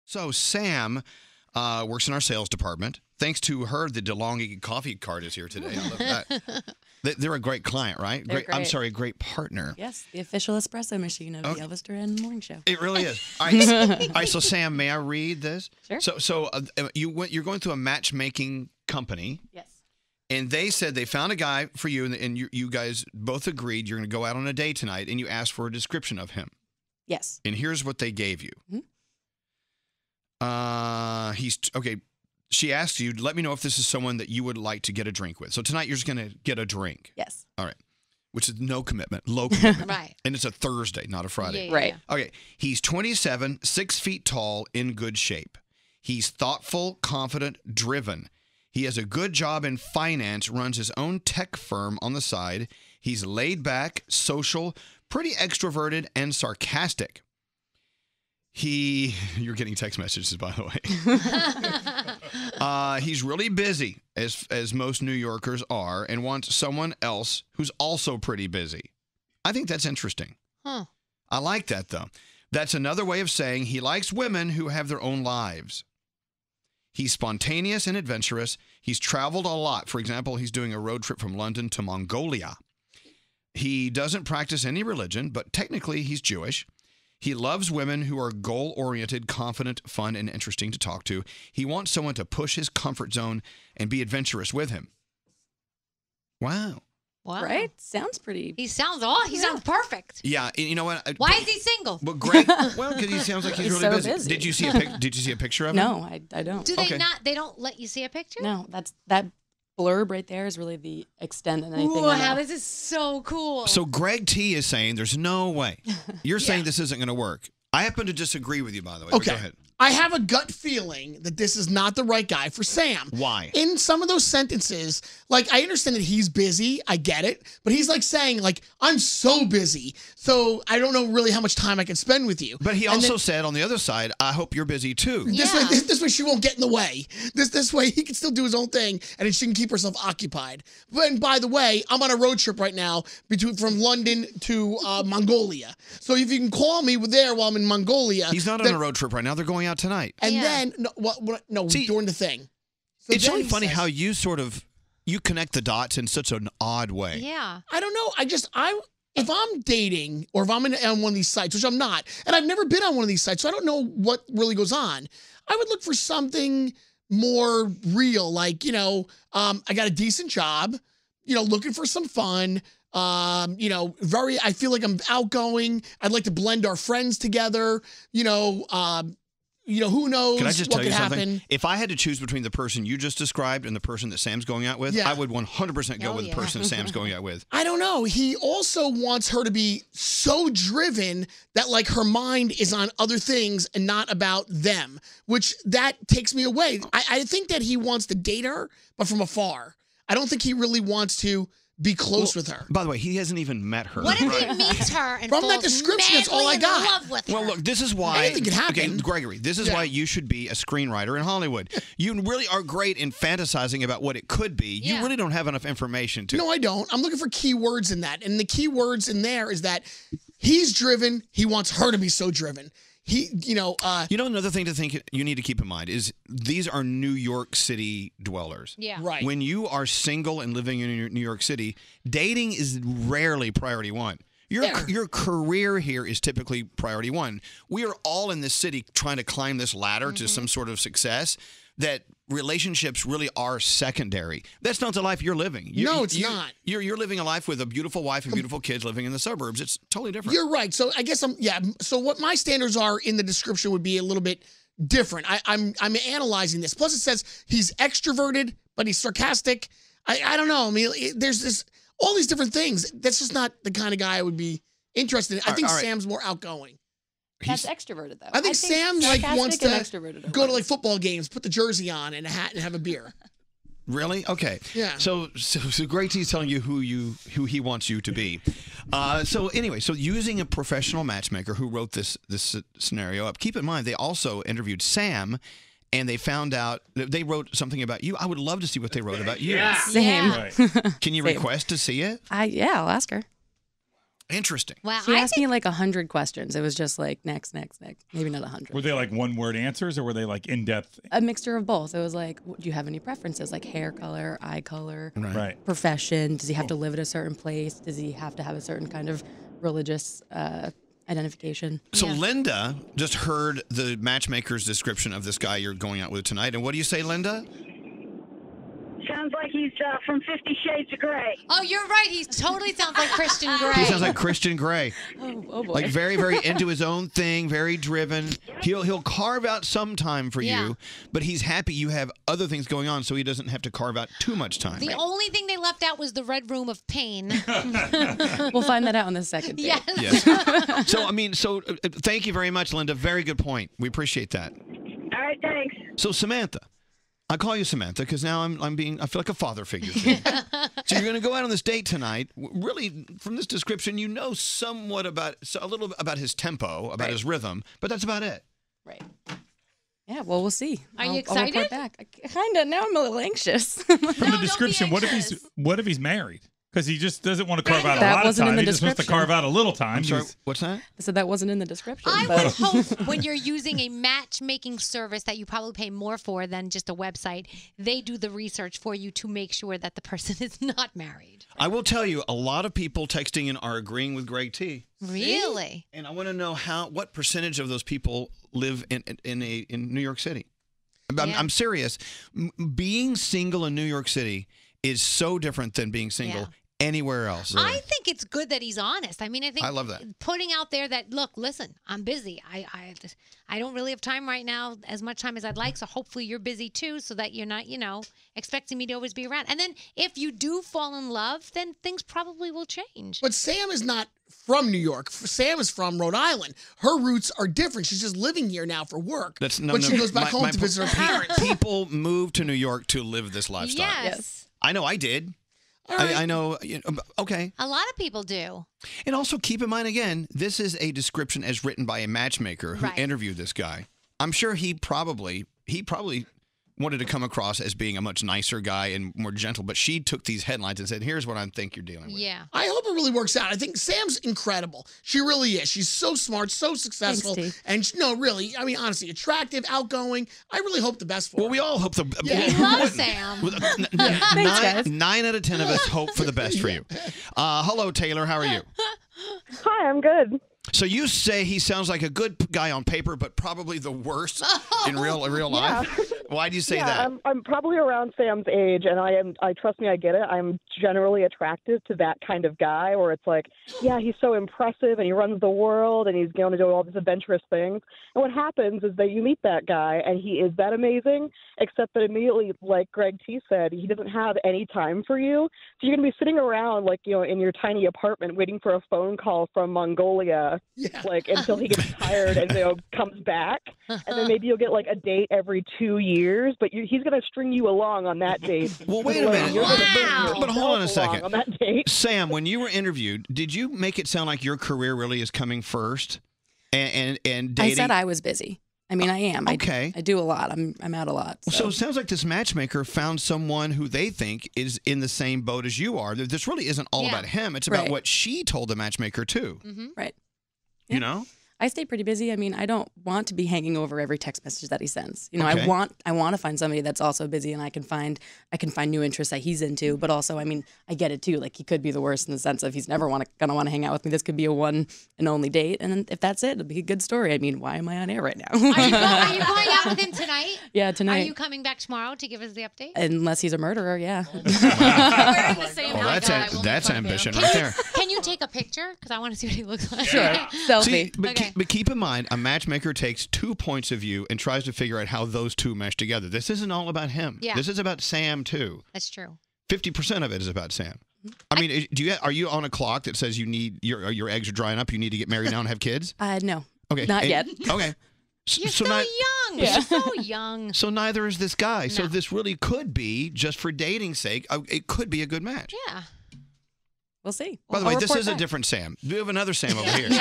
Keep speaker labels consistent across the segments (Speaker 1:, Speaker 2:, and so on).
Speaker 1: So Sam works in our sales department. Thanks to her, the DeLonghi coffee cart is here today. I love that. They're a great client, right?
Speaker 2: Great.
Speaker 1: I'm sorry, a great partner.
Speaker 2: Yes, the official espresso machine of the Elvis Duran Morning Show.
Speaker 1: It really is. All right, so Sam, may I read this?
Speaker 2: Sure.
Speaker 1: So you're going through a matchmaking company.
Speaker 2: Yes.
Speaker 1: And they said they found a guy for you, and you guys both agreed you're going to go out on a date tonight, and you asked for a description of him.
Speaker 2: Yes.
Speaker 1: And here's what they gave you. Okay. She asked you, let me know if this is someone that you would like to get a drink with. So tonight you're just going to get a drink.
Speaker 2: Yes.
Speaker 1: All right. Which is no commitment, low commitment.
Speaker 3: Right.
Speaker 1: And it's a Thursday, not a Friday.
Speaker 3: Yeah,
Speaker 2: right.
Speaker 3: yeah.
Speaker 1: Okay. He's 27, 6 feet tall, in good shape. He's thoughtful, confident, driven. He has a good job in finance, runs his own tech firm on the side. He's laid back, social, pretty extroverted, and sarcastic. You're getting text messages, by the way. He's really busy, as most New Yorkers are, and wants someone else who's also pretty busy. I think that's interesting.
Speaker 3: Huh.
Speaker 1: I like that, though. That's another way of saying he likes women who have their own lives. He's spontaneous and adventurous. He's traveled a lot. For example, he's doing a road trip from London to Mongolia. He doesn't practice any religion, but technically he's Jewish. He loves women who are goal-oriented, confident, fun, and interesting to talk to. He wants someone to push his comfort zone and be adventurous with him. Wow.
Speaker 3: Wow.
Speaker 2: Right? Sounds pretty.
Speaker 3: He sounds perfect.
Speaker 1: Yeah, you know what?
Speaker 3: Why is he single?
Speaker 1: Well, Greg, because he sounds like he's really
Speaker 2: so
Speaker 1: busy.
Speaker 2: busy.
Speaker 1: Did you see a picture of him?
Speaker 2: No, I don't.
Speaker 3: Do they
Speaker 1: Okay.
Speaker 3: not? They don't let you see a picture?
Speaker 2: No, that blurb right there is really the extent of anything.
Speaker 3: Wow, this is so cool.
Speaker 1: So Greg T is saying there's no way. You're saying this isn't going to work. I happen to disagree with you, by the way.
Speaker 4: Okay.
Speaker 1: Go ahead.
Speaker 4: I have a gut feeling that this is not the right guy for Sam.
Speaker 1: Why?
Speaker 4: In some of those sentences, like, I understand that he's busy. I get it. But he's like saying, like, I'm so busy, so I don't know really how much time I can spend with you.
Speaker 1: But he also said on the other side, I hope you're busy too.
Speaker 4: This way she won't get in the way. This way he can still do his own thing and she can keep herself occupied. And by the way, I'm on a road trip right now from London to Mongolia. So if you can call me there while I'm in Mongolia.
Speaker 1: He's not on a road trip right now. They're going out tonight.
Speaker 4: And then, during the thing. So
Speaker 1: it's
Speaker 4: then
Speaker 1: really
Speaker 4: he
Speaker 1: funny
Speaker 4: says-
Speaker 1: how you connect the dots in such an odd way.
Speaker 3: Yeah.
Speaker 4: I don't know. If I'm dating or if I'm on one of these sites, which I'm not, and I've never been on one of these sites, so I don't know what really goes on. I would look for something more real, like, I got a decent job, looking for some fun. I feel like I'm outgoing. I'd like to blend our friends together. Who knows
Speaker 1: Can I just
Speaker 4: what
Speaker 1: tell you
Speaker 4: could
Speaker 1: something?
Speaker 4: happen.
Speaker 1: If I had to choose between the person you just described and the person that Sam's going out with,
Speaker 4: Yeah.
Speaker 1: I would 100% go with the person Sam's going out with.
Speaker 4: I don't know. He also wants her to be so driven that, like, her mind is on other things and not about them, which that takes me away. I think that he wants to date her, but from afar. I don't think he really wants to be close with her.
Speaker 1: By the way, he hasn't even met her.
Speaker 3: What if he meets her and
Speaker 4: From that
Speaker 3: falls
Speaker 4: description, that's all
Speaker 3: madly
Speaker 4: I got.
Speaker 3: in love with her?
Speaker 1: Well, look, this is why.
Speaker 4: Anything can happen.
Speaker 1: Okay, Gregory, this is why you should be a screenwriter in Hollywood. You really are great in fantasizing about what it could be. You really don't have enough information to.
Speaker 4: No, I don't. I'm looking for key words in that. And the key words in there is that he's driven. He wants her to be so driven.
Speaker 1: Another thing to think you need to keep in mind is these are New York City dwellers.
Speaker 3: Yeah.
Speaker 4: Right.
Speaker 1: When you are single and living in New York City, dating is rarely priority one. Your career here is typically priority one. We are all in this city trying to climb this ladder to some sort of success. That relationships really are secondary. That's not the life you're living.
Speaker 4: No, it's not.
Speaker 1: You're living a life with a beautiful wife and beautiful kids living in the suburbs. It's totally different.
Speaker 4: You're right. So I guess so what my standards are in the description would be a little bit different. I'm analyzing this. Plus it says he's extroverted, but he's sarcastic. I don't know. I mean, there's all these different things. That's just not the kind of guy I would be interested in. I think Sam's more outgoing.
Speaker 2: That's extroverted, though.
Speaker 4: I think Sam wants
Speaker 2: sarcastic
Speaker 4: to go to football games, put the jersey on and a hat, and have a beer.
Speaker 1: Really? Okay.
Speaker 4: Yeah.
Speaker 1: So Greg T is telling you who he wants you to be. So using a professional matchmaker who wrote this scenario up. Keep in mind they also interviewed Sam, and they found out that they wrote something about you. I would love to see what they wrote about you.
Speaker 2: Yeah. Same.
Speaker 1: Can you request to see it?
Speaker 2: Yeah, I'll ask her.
Speaker 1: Interesting.
Speaker 3: Wow.
Speaker 2: She
Speaker 3: I
Speaker 2: asked
Speaker 3: think
Speaker 2: me like 100 questions. It was just like next. Maybe not 100.
Speaker 5: Were they like one-word answers, or were they like in-depth?
Speaker 2: A mixture of both. It was like, do you have any preferences, like hair color, eye color,
Speaker 5: Right.
Speaker 2: profession? Does he have to live at a certain place? Does he have to have a certain kind of religious identification?
Speaker 1: So
Speaker 3: Yeah.
Speaker 1: Linda just heard the matchmaker's description of this guy you're going out with tonight. And what do you say, Linda?
Speaker 6: Sounds like he's from 50 Shades of Grey.
Speaker 3: Oh, you're right. He totally sounds like Christian Grey.
Speaker 1: He sounds like Christian Grey.
Speaker 2: Oh boy.
Speaker 1: Like very, very into his own thing, very driven. He'll carve out some time for
Speaker 3: Yeah.
Speaker 1: you, but he's happy you have other things going on, so he doesn't have to carve out too much time.
Speaker 3: The only thing they left out was the Red Room of Pain.
Speaker 2: We'll find that out on the second date.
Speaker 3: Yes.
Speaker 1: Yes. So thank you very much, Linda. Very good point. We appreciate that.
Speaker 6: All right, thanks.
Speaker 1: So Samantha, I call you Samantha because now I feel like a father figure to you. So you're going to go out on this date tonight. Really, from this description, you know somewhat a little about his tempo, about his rhythm, but that's about it.
Speaker 2: Right. Yeah, well, we'll see.
Speaker 3: Are you
Speaker 2: I'll
Speaker 3: excited?
Speaker 2: report back. Kind of. Now I'm a little anxious.
Speaker 5: From
Speaker 3: No,
Speaker 5: the
Speaker 3: don't be
Speaker 5: description, what
Speaker 3: anxious.
Speaker 5: if he's married? Because he just doesn't want to carve out a
Speaker 2: That
Speaker 5: lot of
Speaker 2: wasn't in
Speaker 5: time.
Speaker 2: the
Speaker 5: He just wants to
Speaker 2: description.
Speaker 5: carve out a little time.
Speaker 1: I'm sorry,
Speaker 5: He's-
Speaker 1: what's that?
Speaker 2: I said that wasn't in the description.
Speaker 3: I
Speaker 2: but
Speaker 3: would hope when you're using a matchmaking service that you probably pay more for than just a website, they do the research for you to make sure that the person is not married.
Speaker 1: I will tell you, a lot of people texting in are agreeing with Greg T.
Speaker 3: Really?
Speaker 1: And I want to know what percentage of those people live in New York City.
Speaker 3: Yeah.
Speaker 1: I'm serious. Being single in New York City is so different than being single
Speaker 3: Yeah.
Speaker 1: anywhere else.
Speaker 3: I think it's good that he's honest. I mean, I think
Speaker 1: I love that.
Speaker 3: putting out there that, look, listen, I'm busy. I don't really have time right now, as much time as I'd like. So hopefully you're busy too, so that you're not, expecting me to always be around. And then if you do fall in love, then things probably will change.
Speaker 4: But Sam is not from New York. Sam is from Rhode Island. Her roots are different. She's just living here now for work.
Speaker 1: But
Speaker 4: she goes back home to visit her parents.
Speaker 1: People move to New York to live this lifestyle.
Speaker 3: Yes.
Speaker 1: I know I did.
Speaker 4: All right.
Speaker 1: I know. Okay.
Speaker 3: A lot of people do.
Speaker 1: And also keep in mind, again, this is a description as written by a matchmaker who
Speaker 3: Right.
Speaker 1: interviewed this guy. I'm sure he probably wanted to come across as being a much nicer guy and more gentle, but she took these headlines and said, here's what I think you're dealing with.
Speaker 3: Yeah.
Speaker 4: I hope it really works out. I think Sam's incredible. She really is. She's so smart, so successful.
Speaker 2: Thanks,
Speaker 4: And no, really, I mean, honestly, attractive, outgoing. I really hope the best for
Speaker 1: Well,
Speaker 4: her.
Speaker 1: we all hope the
Speaker 4: Yeah.
Speaker 3: We love Sam.
Speaker 2: guys.
Speaker 1: 9 out of 10 of us hope for the best for you. Hello, Taylor. How are you?
Speaker 6: Hi, I'm good.
Speaker 1: So you say he sounds like a good guy on paper, but probably the worst in real life. Why do you say that?
Speaker 6: I'm probably around Sam's age, and I trust me, I get it. I'm generally attracted to that kind of guy where it's like, yeah, he's so impressive and he runs the world and he's going to do all these adventurous things. And what happens is that you meet that guy and he is that amazing, except that immediately, like Greg T said, he doesn't have any time for you. So you're going to be sitting around like, in your tiny apartment waiting for a phone call from Mongolia, like until he gets tired and comes back. And then maybe you'll get like a date every 2 years, but he's going to string you along on that date.
Speaker 1: Well, wait a minute.
Speaker 6: You're gonna bring
Speaker 3: Wow.
Speaker 1: But hold on a
Speaker 6: yourself along
Speaker 1: second.
Speaker 6: on that date.
Speaker 1: Sam, when you were interviewed, did you make it sound like your career really is coming first? And dating?
Speaker 2: I said I was busy. I mean, I am.
Speaker 1: Okay.
Speaker 2: I do a lot. I'm out a lot.
Speaker 1: So it sounds like this matchmaker found someone who they think is in the same boat as you are. This really isn't all
Speaker 3: Yeah.
Speaker 1: about him. It's about
Speaker 2: Right.
Speaker 1: what she told the matchmaker too.
Speaker 2: Right.
Speaker 1: You know?
Speaker 2: I stay pretty busy. I mean, I don't want to be hanging over every text message that he sends. You know,
Speaker 1: Okay.
Speaker 2: I want to find somebody that's also busy and I can find new interests that he's into. But also, I mean, I get it too. Like he could be the worst in the sense of he's never gonna want to hang out with me. This could be a one and only date, and then if that's it, it'll be a good story. I mean, why am I on air right now?
Speaker 3: Are you going out with him tonight?
Speaker 2: Yeah, tonight.
Speaker 3: Are you coming back tomorrow to give us the update?
Speaker 2: Unless he's a murderer, yeah.
Speaker 7: Wearing the same
Speaker 1: Oh,
Speaker 7: outfit, I will
Speaker 1: that's
Speaker 7: make fun of you.
Speaker 1: ambition right there.
Speaker 3: Can you take a picture? Because I want to see what he looks like.
Speaker 2: Selfie.
Speaker 1: See, but,
Speaker 3: Okay.
Speaker 1: but keep in mind, a matchmaker takes 2 points of view and tries to figure out how those two mesh together. This isn't all about him.
Speaker 3: Yeah.
Speaker 1: This is about Sam too.
Speaker 3: That's true.
Speaker 1: 50% of it is about Sam. I mean, are you on a clock that says you need your eggs are drying up? You need to get married now and have kids?
Speaker 2: No.
Speaker 1: Okay,
Speaker 2: Not yet.
Speaker 1: Okay,
Speaker 3: You're so young.
Speaker 2: Yeah.
Speaker 3: You're so young.
Speaker 1: So neither is this guy. So
Speaker 3: No.
Speaker 1: this really could be, just for dating's sake, it could be a good match.
Speaker 3: Yeah.
Speaker 2: We'll see.
Speaker 1: By the
Speaker 2: I'll
Speaker 1: way, this
Speaker 2: report
Speaker 1: is a
Speaker 2: back.
Speaker 1: different Sam. We have another Sam over here.
Speaker 7: Yeah.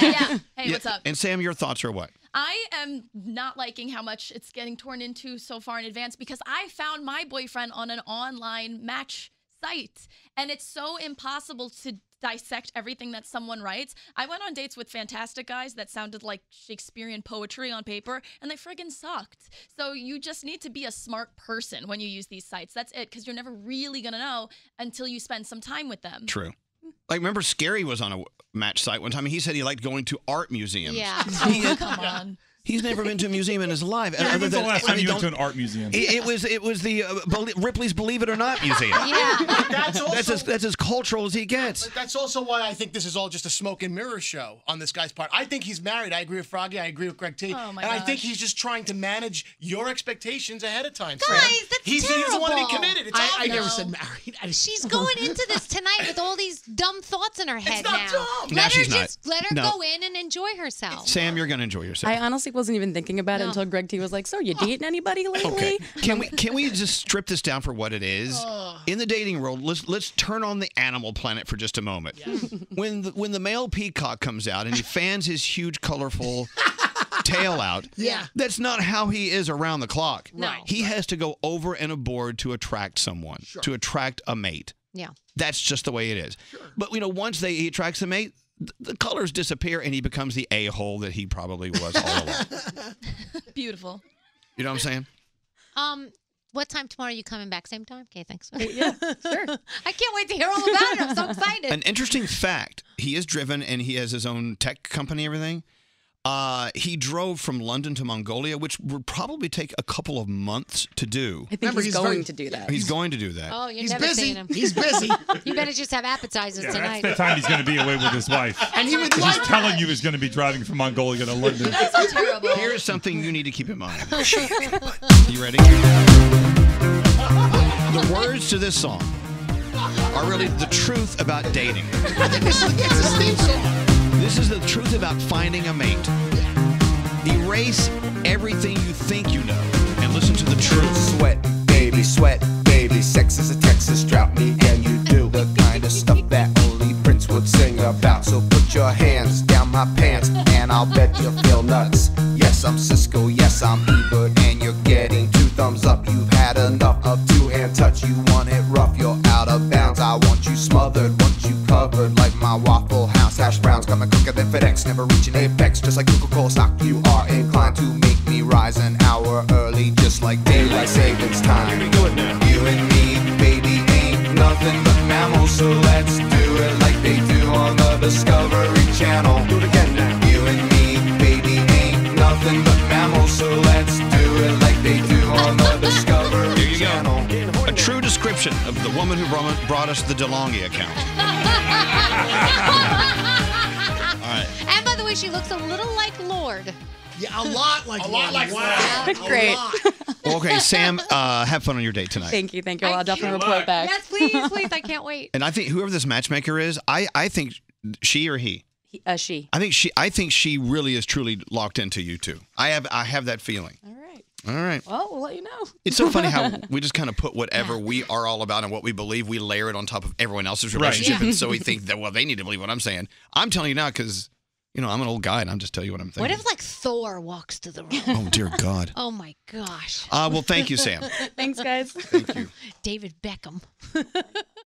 Speaker 7: Hey,
Speaker 1: Yeah,
Speaker 7: what's up?
Speaker 1: And Sam, your thoughts are what?
Speaker 7: I am not liking how much it's getting torn into so far in advance because I found my boyfriend on an online match site. And it's so impossible to dissect everything that someone writes. I went on dates with fantastic guys that sounded like Shakespearean poetry on paper, and they friggin' sucked. So you just need to be a smart person when you use these sites. That's it, because you're never really going to know until you spend some time with them.
Speaker 1: True. Like, remember, Scary was on a match site one time, and he said he liked going to art museums.
Speaker 3: Yeah.
Speaker 7: Oh, come on.
Speaker 1: He's never been to a museum in his life.
Speaker 5: When was the last time you went to an art museum?
Speaker 1: It was the Ripley's Believe It or Not museum.
Speaker 3: Yeah.
Speaker 8: That's
Speaker 1: as cultural as he gets.
Speaker 8: But that's also why I think this is all just a smoke and mirror show on this guy's part. I think he's married. I agree with Froggy. I agree with Greg T.
Speaker 7: Oh, my
Speaker 8: and I think
Speaker 7: gosh.
Speaker 8: he's just trying to manage your expectations ahead of time.
Speaker 3: Guys,
Speaker 8: Sam.
Speaker 3: that's
Speaker 8: He doesn't want to be
Speaker 3: terrible.
Speaker 8: committed. It's
Speaker 4: I
Speaker 8: obvious.
Speaker 4: never said married.
Speaker 3: She's going into this tonight with all these dumb thoughts in her head
Speaker 8: not
Speaker 3: now.
Speaker 8: dumb.
Speaker 1: Now
Speaker 3: Let her
Speaker 1: she's not.
Speaker 3: just let her
Speaker 1: No.
Speaker 3: go in and enjoy herself.
Speaker 1: Sam, you're going to enjoy yourself.
Speaker 2: I honestly wasn't even thinking about it
Speaker 3: No.
Speaker 2: until Greg T was like, "So you dating anybody lately?"
Speaker 1: Okay. Can we just strip this down for what it is? In the dating world, let's turn on the Animal Planet for just a moment. When the male peacock comes out and he fans his huge, colorful tail out, that's not how he is around the clock.
Speaker 3: No.
Speaker 1: He has to go over and aboard to attract someone, to attract a mate.
Speaker 3: Yeah.
Speaker 1: That's just the way it is. But once he attracts a mate, the colors disappear and he becomes the a-hole that he probably was all along.
Speaker 7: Beautiful.
Speaker 1: You know what I'm saying?
Speaker 3: What time tomorrow are you coming back? Same time? Okay, thanks.
Speaker 2: Yeah, sure.
Speaker 3: I can't wait to hear all about it. I'm so excited.
Speaker 1: An interesting fact, he is driven and he has his own tech company, everything. He drove from London to Mongolia, which would probably take a couple of months to do.
Speaker 2: I think
Speaker 4: Remember,
Speaker 2: he's
Speaker 4: he's
Speaker 2: going
Speaker 4: very-
Speaker 2: to do that.
Speaker 1: He's going to do that.
Speaker 3: Oh, you're
Speaker 4: He's
Speaker 3: never
Speaker 4: busy.
Speaker 3: seeing him.
Speaker 4: He's busy.
Speaker 3: You better just have appetizers
Speaker 5: Yeah,
Speaker 3: tonight.
Speaker 5: that's the time he's going to be away with his wife.
Speaker 4: And he would
Speaker 5: He's
Speaker 4: like
Speaker 5: telling you he's going to be driving from Mongolia to London.
Speaker 7: So terrible.
Speaker 1: Here's something you need to keep in mind. You ready? The words to this song are really the truth about dating.
Speaker 4: I think this is his theme song.
Speaker 1: This is the truth about finding a mate. Erase everything you think you know and listen to the truth.
Speaker 9: Sweat, baby, sex is a Texas drought, me and you do the kind of stuff that only Prince would sing about. So put your hands down my pants and I'll bet you feel nuts. Yes, I'm Cisco, yes, I'm Ebert, and you're getting 2 thumbs up. You've had enough of 2-hand touch, you want it rough, you're out of bounds. I want you smothered, want you covered like my Waffle House hash browns. Coming quicker than FedEx, never reaching apex, just like Coca-Cola stock. You are inclined to make me rise an hour early, just like daylight savings time. You and me, baby, ain't nothing but mammals, so let's do it like they do on the Discovery Channel. Do it again now. You and me, baby, ain't nothing but mammals, so let's do it like they do on the Discovery
Speaker 1: There you
Speaker 9: Channel.
Speaker 1: go. A true description of the woman who brought us the DeLonghi account. All right.
Speaker 3: And by the way, she looks a little like Lord.
Speaker 4: Yeah, a lot like
Speaker 8: wow.
Speaker 2: Great.
Speaker 1: Okay, Sam, have fun on your date tonight.
Speaker 2: Thank you. I'll definitely report back.
Speaker 3: Yes, please. I can't wait.
Speaker 1: And I think whoever this matchmaker is, I think she or he.
Speaker 2: She.
Speaker 1: I think she really is truly locked into you two. I have that feeling.
Speaker 2: All right.
Speaker 1: All right.
Speaker 2: Well, we'll let you know.
Speaker 1: It's so funny how we just kind of put whatever we are all about and what we believe, we layer it on top of everyone else's relationship.
Speaker 3: Yeah.
Speaker 1: And so we think that, well, they need to believe what I'm saying. I'm telling you now because, I'm an old guy and I'm just telling you what I'm thinking.
Speaker 3: What if like Thor walks to the room?
Speaker 1: Oh, dear God.
Speaker 3: Oh my gosh.
Speaker 1: Well, thank you, Sam.
Speaker 2: Thanks, guys.
Speaker 1: Thank you.
Speaker 3: David Beckham.